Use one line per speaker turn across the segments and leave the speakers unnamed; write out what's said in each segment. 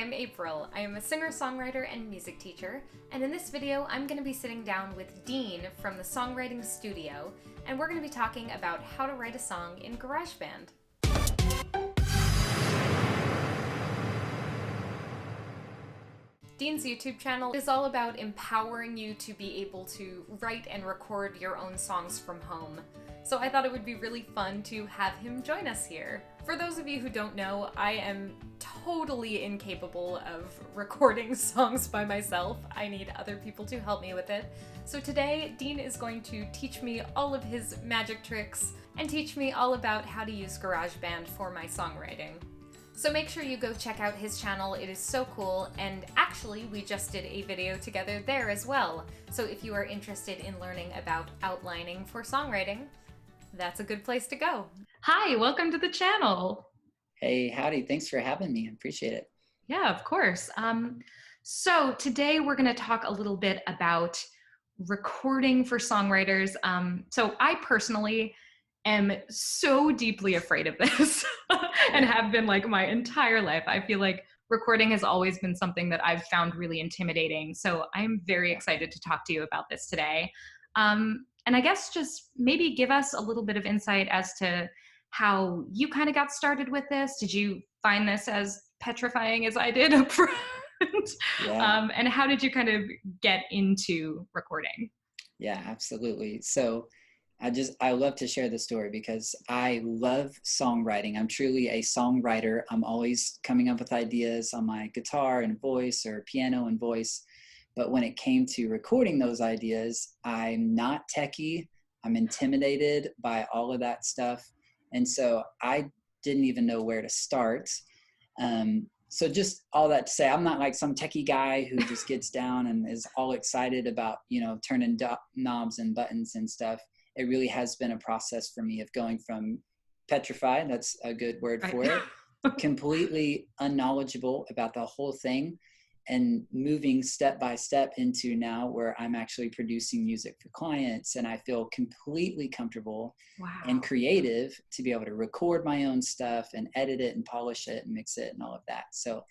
I'm April. I am a singer-songwriter and music teacher, and in this video I'm going to be sitting down with Dean from the Songwriting Studio, and we're going to be talking about how to write a song in GarageBand. Dean's YouTube channel is all about empowering you to be able to write and record your own songs from home. So I thought it would be really fun to have him join us here. For those of you who don't know, I am totally incapable of recording songs by myself. I need other people to help me with it. So today, Dean is going to teach me all of his magic tricks and teach me all about how to use GarageBand for my songwriting. So make sure you go check out his channel, it is so cool, and actually we just did a video together there as well. So if you are interested in learning about outlining for songwriting, that's a good place to go. Hi, welcome to the channel.
Hey, howdy, thanks for having me, I appreciate it.
Yeah, of course. So today we're gonna talk a little bit about recording for songwriters. So I personally am so deeply afraid of this and have been like my entire life. I feel like recording has always been something that I've found really intimidating. So I'm very excited to talk to you about this today. And I guess just maybe give us a little bit of insight as to how you kind of got started with this. Did you find this as petrifying as I did up front?
Yeah.
And how did you kind of get into recording?
Yeah, absolutely. So I love to share the story because I love songwriting. I'm truly a songwriter. I'm always coming up with ideas on my guitar and voice or piano and voice. But when it came to recording those ideas, I'm not techie. I'm intimidated by all of that stuff. And so I didn't even know where to start. So just all that to say, I'm not like some techie guy who just gets down and is all excited about, turning knobs and buttons and stuff. It really has been a process for me of going from petrified, that's a good word for it, completely unknowledgeable about the whole thing, and moving step by step into now where I'm actually producing music for clients, and I feel completely comfortable and creative to be able to record my own stuff and edit it and polish it and mix it and all of that. So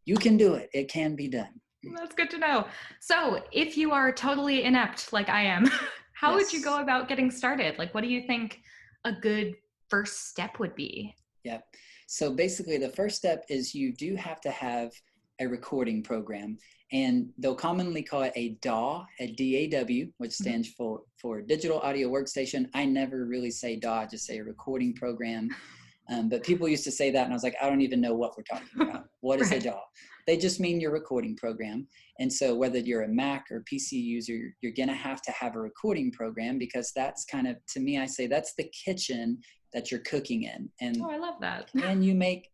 you can do it. It can be done.
That's good to know. So if you are totally inept like I am, how would you go about getting started? Like, what do you think a good first step would be?
Yeah. So basically the first step is you do have to have a recording program, and they'll commonly call it a DAW, a DAW, which stands for Digital Audio Workstation. I never really say DAW, I just say a recording program. But people used to say that, and I was like, I don't even know what we're talking about. What is a DAW? They just mean your recording program. And so whether you're a Mac or PC user, you're going to have a recording program, because that's kind of, to me, I say that's the kitchen that you're cooking in. And
I love that.
Can you make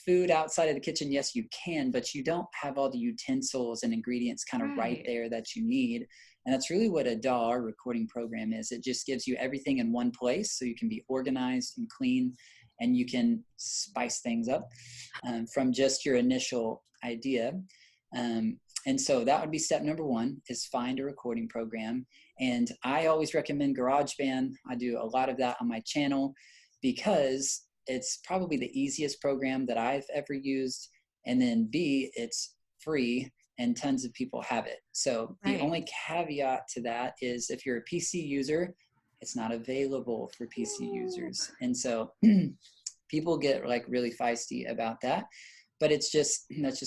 food outside of the kitchen? Yes, you can, but you don't have all the utensils and ingredients kind of right there that you need. And that's really what a DAW, recording program, is. It just gives you everything in one place so you can be organized and clean, and you can spice things up from just your initial idea. And so that would be step number one, is find a recording program. And I always recommend GarageBand. I do a lot of that on my channel because it's probably the easiest program that I've ever used. And then B, it's free and tons of people have it. So the only caveat to that is if you're a PC user, it's not available for PC users. And so people get like really feisty about that, but that's just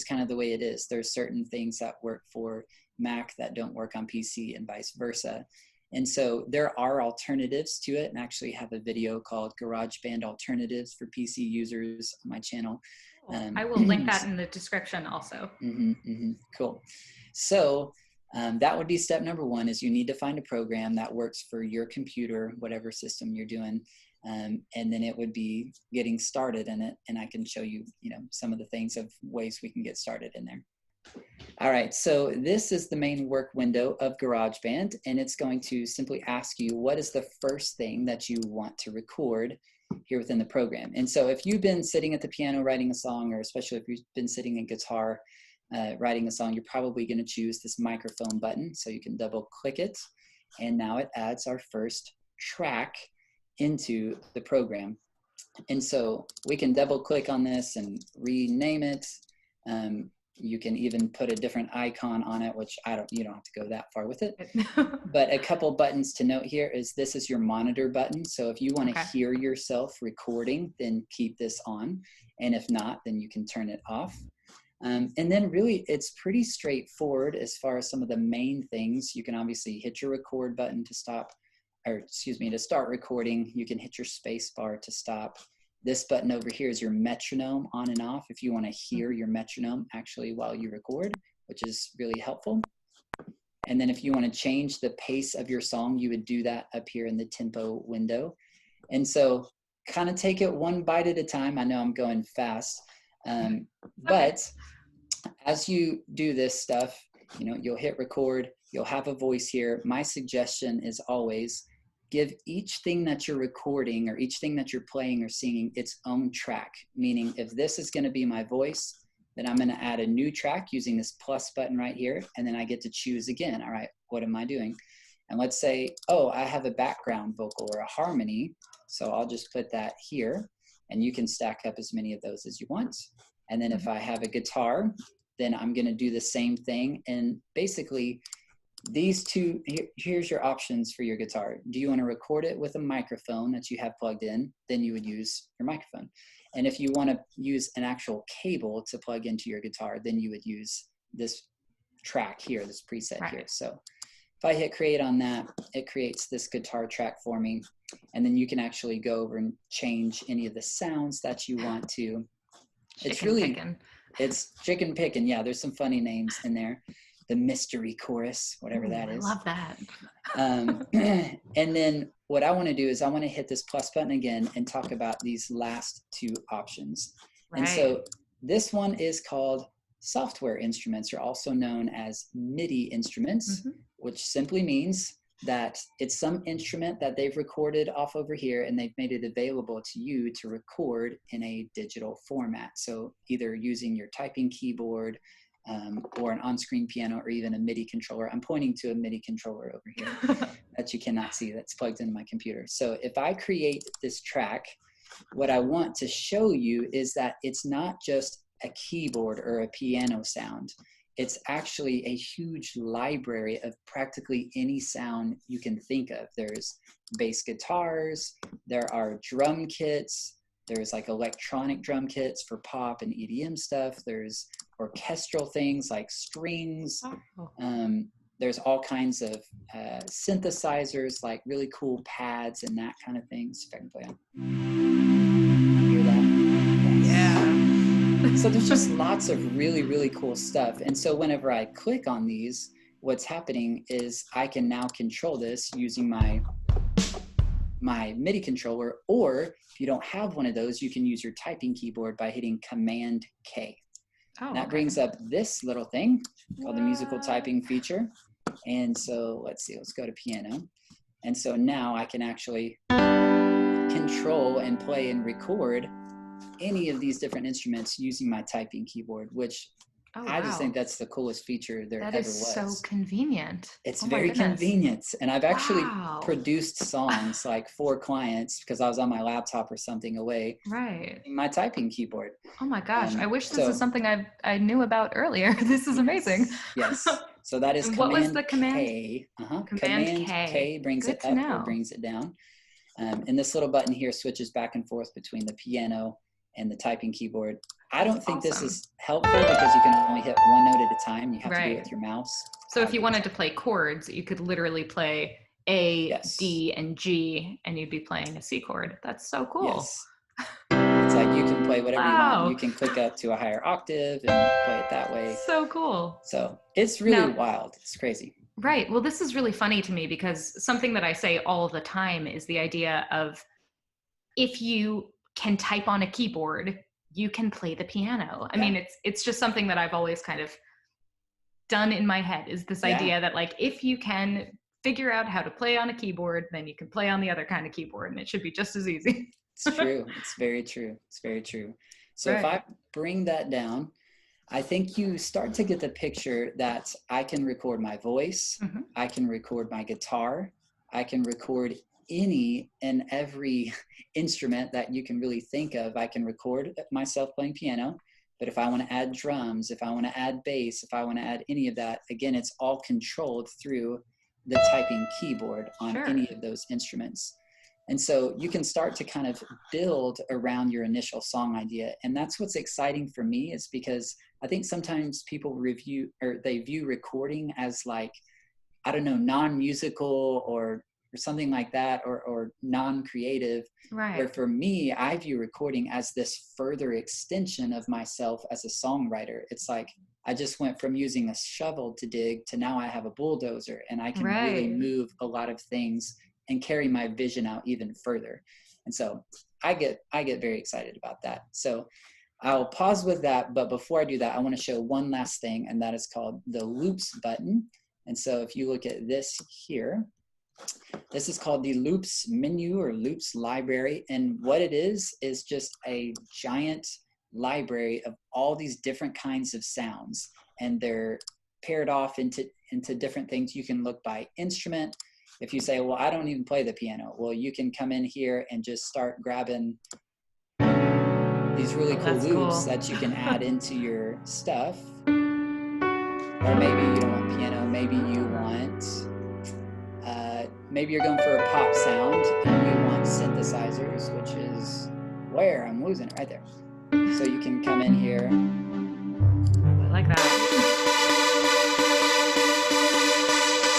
kind of the way it is. There's certain things that work for Mac that don't work on PC and vice versa. And so there are alternatives to it, and I actually have a video called GarageBand Alternatives for PC Users on my channel.
I will link that in the description also.
Cool. So that would be step number one, is you need to find a program that works for your computer, whatever system you're doing. And then it would be getting started in it. And I can show you, some of the things of ways we can get started in there. All right, so this is the main work window of GarageBand, and it's going to simply ask you, what is the first thing that you want to record here within the program? And so if you've been sitting at the piano writing a song, or especially if you've been sitting at guitar writing a song, you're probably going to choose this microphone button. So you can double click it, and now it adds our first track into the program. And so we can double click on this and rename it. You can even put a different icon on it, which you don't have to go that far with it. But a couple buttons to note here is this is your monitor button. So if you want to hear yourself recording, then keep this on. And if not, then you can turn it off. And then really it's pretty straightforward as far as some of the main things. You can obviously hit your record button to stop, or excuse me, to start recording. You can hit your space bar to stop. This button over here is your metronome on and off if you want to hear your metronome actually while you record, which is really helpful. And then if you want to change the pace of your song, you would do that up here in the tempo window. And so kind of take it one bite at a time. I know I'm going fast, but as you do this stuff, you know, you'll hit record, you'll have a voice here. My suggestion is always give each thing that you're recording or each thing that you're playing or singing its own track. Meaning if this is going to be my voice, then I'm going to add a new track using this plus button right here. And then I get to choose again. All right, what am I doing? And let's say, oh, I have a background vocal or a harmony. So I'll just put that here and you can stack up as many of those as you want. And then if I have a guitar, then I'm going to do the same thing. And basically, these two, here's your options for your guitar. Do you want to record it with a microphone that you have plugged in? Then you would use your microphone. And if you want to use an actual cable to plug into your guitar, then you would use this track here, this preset here. So if I hit create on that, it creates this guitar track for me. And then you can actually go over and change any of the sounds that you want to. It's chicken picking. Yeah, there's some funny names in there. The mystery chorus, whatever that is.
I love that.
And then what I want to do is I want to hit this plus button again and talk about these last two options. And so this one is called software instruments, or also known as MIDI instruments, which simply means that it's some instrument that they've recorded off over here and they've made it available to you to record in a digital format. So either using your typing keyboard, or an on-screen piano, or even a MIDI controller. I'm pointing to a MIDI controller over here that you cannot see, that's plugged into my computer. So if I create this track, what I want to show you is that it's not just a keyboard or a piano sound. It's actually a huge library of practically any sound you can think of. There's bass guitars, there are drum kits, there's like electronic drum kits for pop and EDM stuff. There's orchestral things like strings. There's all kinds of synthesizers, like really cool pads and that kind of thing. So if I can play on. Hear that? Yes. Yeah. So there's just lots of really, really cool stuff. And so whenever I click on these, what's happening is I can now control this using my MIDI controller, or if you don't have one of those, you can use your typing keyboard by hitting Command K. That brings up this little thing called the musical typing feature. And so let's see, let's go to piano. And so now I can actually control and play and record any of these different instruments using my typing keyboard, which I just think that's the coolest feature there ever was.
That is so convenient.
It's very convenient. And I've actually produced songs like for clients because I was on my laptop or something away. My typing keyboard.
Oh my gosh. I wish this is something I knew about earlier. This is amazing.
Yes. So that is Command
what was the command?
K. Command K brings it up or brings it down. And this little button here switches back and forth between the piano and the typing keyboard. I don't think this is helpful because you can only hit one note at a time. You have to do it with your mouse.
So if you wanted to play chords, you could literally play A, D, and G, and you'd be playing a C chord. That's so cool.
Yes. It's like you can play whatever you want. You can click up to a higher octave and play it that way.
So cool.
So it's really wild. It's crazy.
Right. Well, this is really funny to me because something that I say all the time is the idea of if you can type on a keyboard, you can play the piano. I mean, it's just something that I've always kind of done in my head, is this idea that like, if you can figure out how to play on a keyboard, then you can play on the other kind of keyboard and it should be just as easy.
It's true. It's very true. It's very true. So if I bring that down, I think you start to get the picture that I can record my voice. I can record my guitar. I can record any and every instrument that you can really think of. I can record myself playing piano. But if I want to add drums, if I want to add bass, if I want to add any of that, again, it's all controlled through the typing keyboard on any of those instruments. And so you can start to kind of build around your initial song idea. And that's what's exciting for me, is because I think sometimes people they view recording as like, I don't know, non-musical or something like that, or non-creative.
Right.
Where for me, I view recording as this further extension of myself as a songwriter. It's like, I just went from using a shovel to dig to now I have a bulldozer, and I can really move a lot of things and carry my vision out even further. And so I get very excited about that. So I'll pause with that. But before I do that, I want to show one last thing, and that is called the loops button. And so if you look at this here, this is called the loops menu or loops library. And what it is just a giant library of all these different kinds of sounds. And they're paired off into different things. You can look by instrument. If you say, well, I don't even play the piano, well, you can come in here and just start grabbing these really cool loops that you can add into your stuff. Or maybe you don't want piano, maybe you want, maybe you're going for a pop sound and you want synthesizers, which is where I'm losing it right there. So you can come in here.
I like that.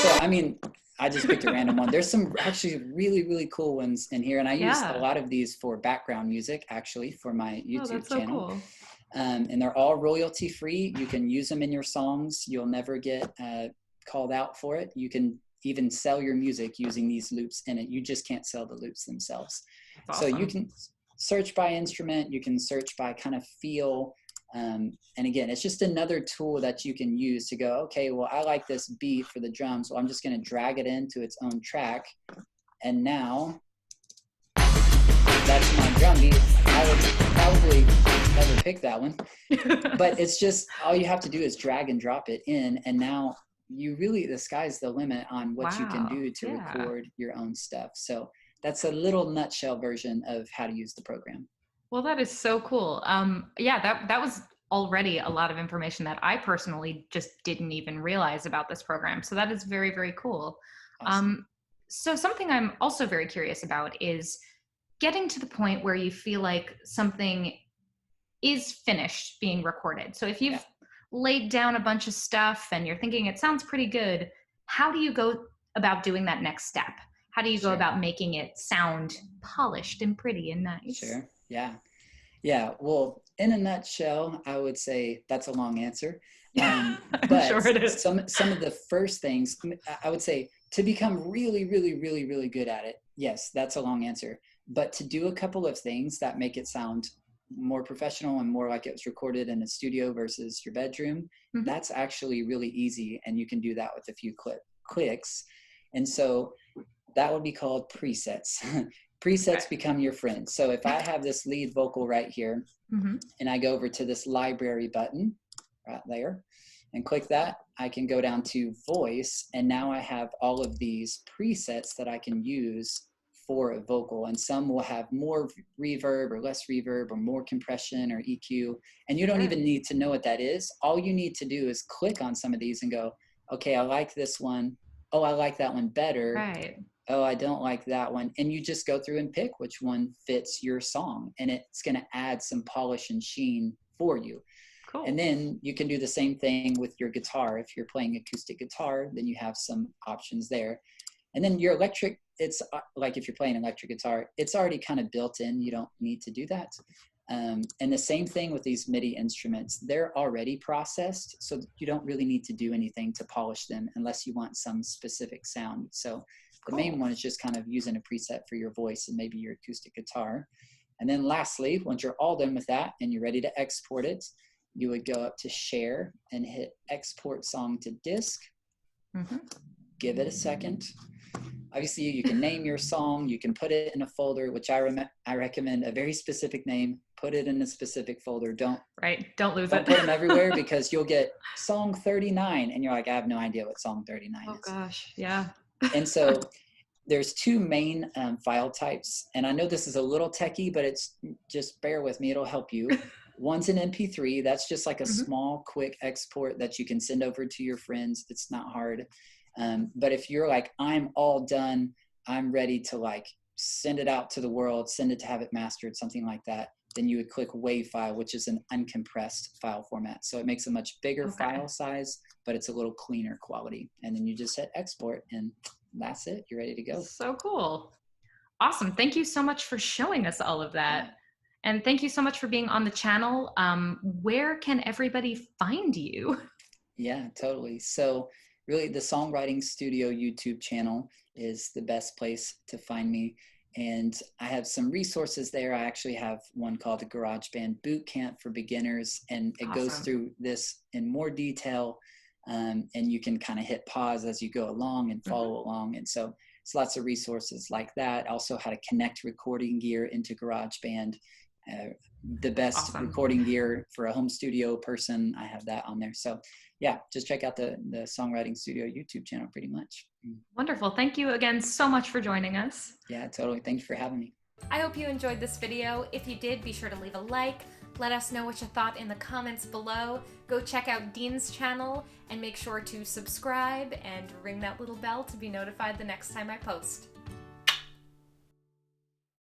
So, I mean, I just picked a random one. There's some actually really, really cool ones in here. And I use a lot of these for background music, actually, for my YouTube channel.
Cool.
And they're all royalty free. You can use them in your songs. You'll never get called out for it. You can even sell your music using these loops in it. You just can't sell the loops themselves. Awesome. So you can search by instrument. You can search by kind of feel. And again, it's just another tool that you can use to go, okay, well, I like this beat for the drums. Well, I'm just going to drag it into its own track. And now that's my drum beat. I would probably never pick that one, but it's just, all you have to do is drag and drop it in. And now the sky's the limit on what you can do to record your own stuff. So that's a little nutshell version of how to use the program.
Well, that is so cool. That was already a lot of information that I personally just didn't even realize about this program. So that is very, very cool. Awesome. So something I'm also very curious about is getting to the point where you feel like something is finished being recorded. So if you've laid down a bunch of stuff and you're thinking it sounds pretty good, how do you go about doing that next step? How do you go about making it sound polished and pretty and nice?
Sure. Yeah. Well, in a nutshell, I would say that's a long answer. But
sure it is.
Some of the first things, I would say, to become really, really, really, really good at it, yes, that's a long answer. But to do a couple of things that make it sound more professional and more like it was recorded in a studio versus your bedroom, that's actually really easy. And you can do that with a few clicks. And so that would be called presets. Presets become your friend. So if I have this lead vocal right here, and I go over to this library button right there and click that, I can go down to voice. And now I have all of these presets that I can use for a vocal, and some will have more reverb or less reverb or more compression or EQ. And you don't even need to know what that is. All you need to do is click on some of these and go, okay, I like this one. Oh, I like that one better.
Right.
Oh, I don't like that one. And you just go through and pick which one fits your song, and it's going to add some polish and sheen for you. Cool. And then you can do the same thing with your guitar. If you're playing acoustic guitar, then you have some options there. And then your electric, it's like if you're playing electric guitar, it's already kind of built in. You don't need to do that. And the same thing with these MIDI instruments. They're already processed, so you don't really need to do anything to polish them unless you want some specific sound. So the main one is just kind of using a preset for your voice and maybe your acoustic guitar. And then lastly, once you're all done with that and you're ready to export it, you would go up to share and hit export song to disk. Give it a second. Obviously, you can name your song. You can put it in a folder, which I recommend a very specific name. Put it in a specific folder. Don't
lose
it.
Put
them everywhere, because you'll get song 39 and you're like, I have no idea what song 39 is.
Oh gosh, yeah.
And so there's two main file types. And I know this is a little techie, but it's just bear with me. It'll help you. One's an MP3. That's just like a
Mm-hmm.
small, quick export that you can send over to your friends. It's not hard. But if you're like, I'm all done, I'm ready to like send it out to the world, send it to have it mastered, something like that, then you would click WAV file, which is an uncompressed file format. So it makes a much bigger
Okay.
file size, but it's a little cleaner quality. And then you just hit export and that's it. You're ready to go.
So cool. Awesome. Thank you so much for showing us all of that.
Yeah.
And thank you so much for being on the channel. Where can everybody find you?
Yeah, totally. So really the Songwriting Studio YouTube channel is the best place to find me. And I have some resources there. I actually have one called the GarageBand Bootcamp for beginners, and it goes
Awesome.
through this in more detail. And you can kind of hit pause as you go along and
Mm-hmm.
follow along. And so it's lots of resources like that. Also how to connect recording gear into GarageBand. The best
Awesome.
recording gear for a home studio person, I have that on there. So yeah, just check out the Songwriting Studio YouTube channel pretty much.
Wonderful. Thank you again so much for joining us.
Yeah, totally. Thank you for having me.
I hope you enjoyed this video. If you did, be sure to leave a like. Let us know what you thought in the comments below. Go check out Dean's channel and make sure to subscribe and ring that little bell to be notified the next time I post.